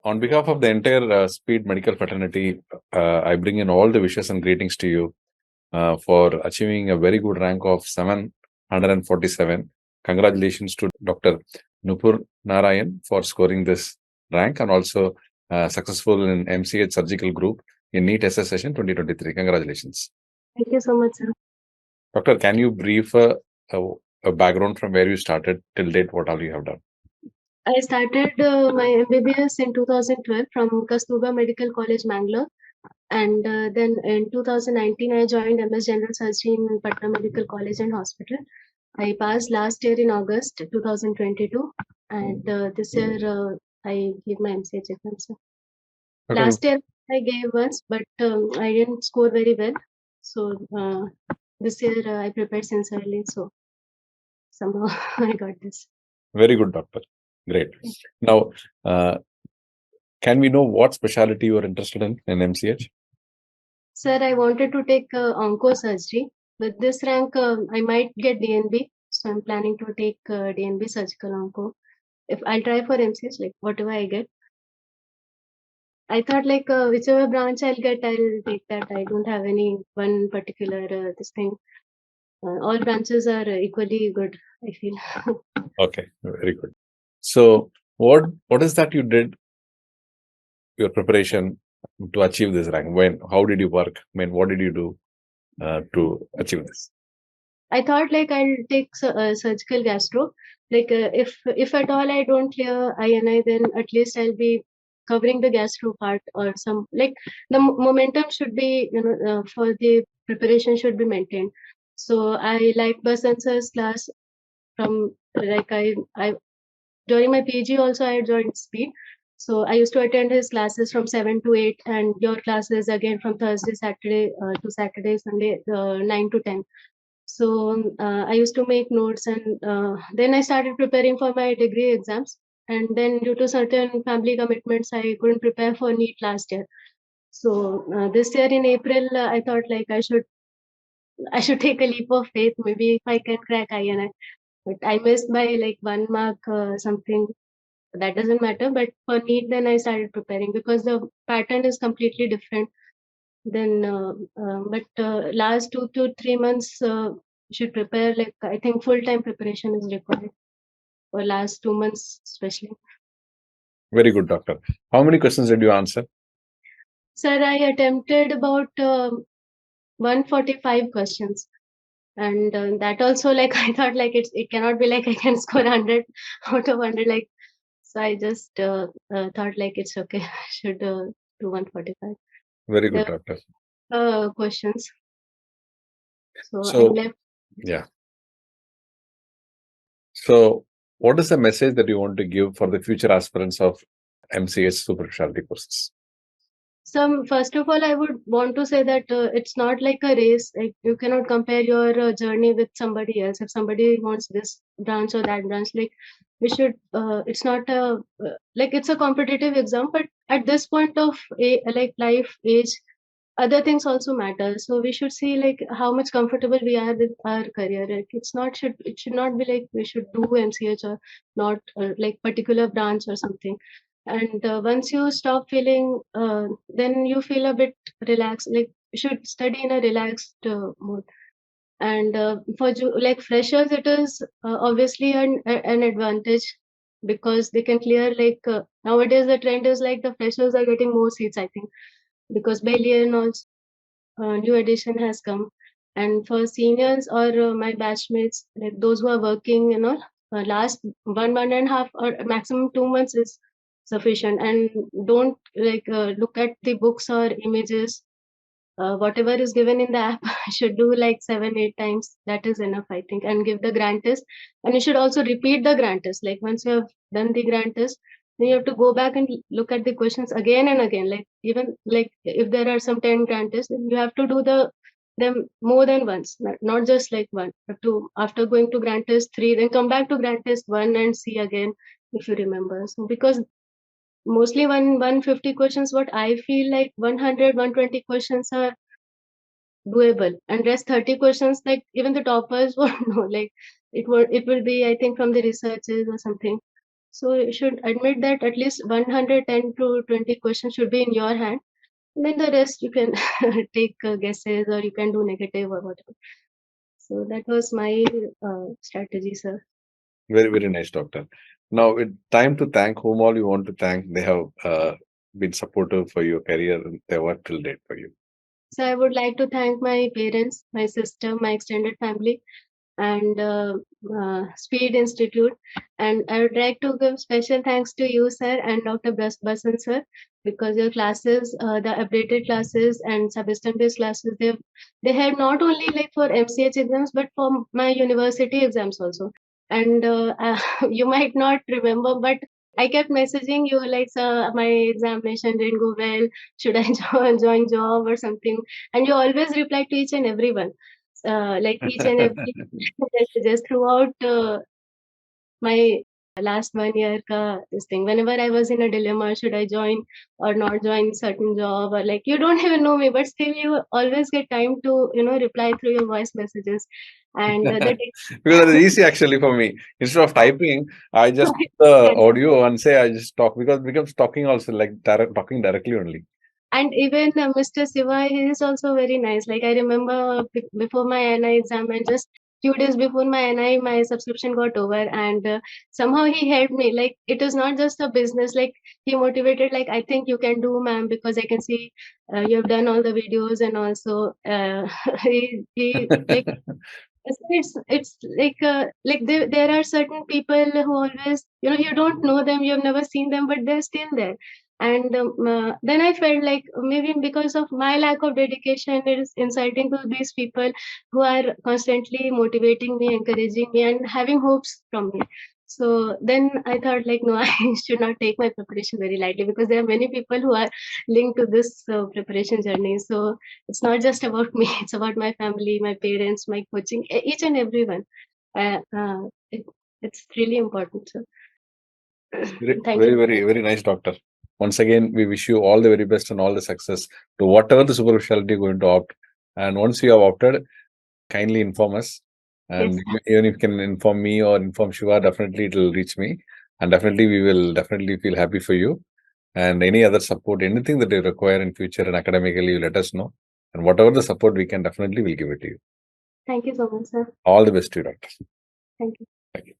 On behalf of the entire Speed Medical fraternity, I bring in all the wishes and greetings to you for achieving a very good rank of 747. Congratulations to Dr. Nupur Narayan for scoring this rank and also successful in MCH surgical group in NEET SS session 2023. Congratulations. Thank you so much, sir. Doctor, can you brief a background from where you started till date, what all you have done? I started my MBBS in 2012 from Kasturba Medical College, Mangalore. And then in 2019, I joined MS General Surgery in Patna Medical College and Hospital. I passed last year in August 2022. And this year, I gave my MCH exam. So Okay. last year, I gave once, but I didn't score very well. So this year, I prepared sincerely. So somehow I got this. Very good, doctor. Great. Now, can we know what specialty you are interested in MCH? Sir, I wanted to take onco surgery. With this rank, I might get DNB. So I'm planning to take DNB surgical onco. If I'll try for MCH, like whatever I get. I thought like whichever branch I'll get, I'll take that. I don't have any one particular this thing. All branches are equally good, I feel. Okay, very good. So what is that you did, your preparation to achieve this rank? How did you work? I mean, what did you do to achieve this? I thought like I'll take surgical gastro. Like if at all I don't clear INI, then at least I'll be covering the gastro part or some like the momentum should be for the preparation should be maintained. So I like Basansa's class from like I during my PG also I joined Speed. So I used to attend his classes from 7 to 8 and your classes again from Thursday, Saturday to Saturday, Sunday 9 to 10. So I used to make notes and then I started preparing for my degree exams. And then due to certain family commitments, I couldn't prepare for NEET last year. So this year in April, I thought like I should take a leap of faith. Maybe if I can crack INI. But I missed by like 1 mark something. That doesn't matter. But for NEET, then I started preparing because the pattern is completely different. Then, last 2 to 3 months should prepare. Like I think full-time preparation is required for last 2 months, especially. Very good, doctor. How many questions did you answer? Sir, I attempted about 145 questions. And that also, like I thought, like it cannot be like I can score 100 out of 100. Like so, I just thought like it's okay. I should do 145. Very good, doctor. Questions. So I So left. yeah. So what is the message that you want to give for the future aspirants of MCH Super Speciality courses? So first of all, I would want to say that it's not like a race. Like you cannot compare your journey with somebody else. If somebody wants this branch or that branch, like we should. It's not a like it's a competitive exam, but at this point of like life age, other things also matter. So we should see like how much comfortable we are with our career. Like it should not be like we should do MCH or not like particular branch or something. And once you stop feeling, then you feel a bit relaxed. Like you should study in a relaxed mode. And for like freshers, it is obviously an advantage because they can clear like nowadays the trend is like the freshers are getting more seats. I think because Bailey also new edition has come. And for seniors or my batchmates, like those who are working, last 1.5 or maximum 2 months is sufficient. And don't like look at the books or images. Whatever is given in the app, I should do like 7-8 times. That is enough, I think, and give the grant test. And you should also repeat the grant test. Like once you have done the grant test, then you have to go back and look at the questions again and again. Like even like if there are some 10 grant tests, you have to do them more than once, not just like one. You have to after going to grant test 3, then come back to grant test 1 and see again if you remember. So because mostly 150 questions, what I feel like 120 questions are doable, and rest 30 questions like even the toppers won't know. Like it will be I think from the researches or something. So you should admit that at least 110 to 20 questions should be in your hand. Then the rest you can take guesses, or you can do negative or whatever. So that was my strategy, sir. Very, very nice, doctor. Now, it's time to thank whom all you want to thank. They have been supportive for your career and they worked till date for you. So I would like to thank my parents, my sister, my extended family, and Speed Institute. And I would like to give special thanks to you, sir, and Dr. Basan, sir, because your classes, the updated classes and subsystem-based classes, they had not only like for MCH exams, but for my university exams also. And you might not remember, but I kept messaging you like, sir, my examination didn't go well. Should I join job or something? And you always reply to each and everyone. Like each and every just throughout my last 1 year this thing. Whenever I was in a dilemma, should I join or not join certain job, or like you don't even know me, but still you always get time to reply through your voice messages, and Because it is easy actually for me. Instead of typing, I just put the audio and say I just talk, because it becomes talking also, like talking directly only. And even Mr. Siva, he is also very nice. Like I remember before my NI exam, and just few days before my NI, my subscription got over, and somehow he helped me. Like it is not just a business. Like he motivated. Like I think you can do, ma'am, because I can see you have done all the videos, and also he like it's like there are certain people who always you don't know them, you have never seen them, but they're still there. And then I felt like maybe because of my lack of dedication, it is insulting to these people who are constantly motivating me, encouraging me, and having hopes from me. So then I thought like, no, I should not take my preparation very lightly, because there are many people who are linked to this preparation journey. So it's not just about me, it's about my family, my parents, my coaching, each and everyone. uh, uh, it, it's really important. So Very, thank very, you. very, very nice, doctor. Once again, we wish you all the very best and all the success to whatever the super specialty you're going to opt. And once you have opted, kindly inform us. Yes, And even if you can inform me or inform Shiva, definitely it will reach me. And definitely we will definitely feel happy for you. And any other support, anything that you require in future and academically, you let us know. And whatever the support we can, definitely will give it to you. thank you so much, sir. All the best to you, doctor. Thank you. Thank you.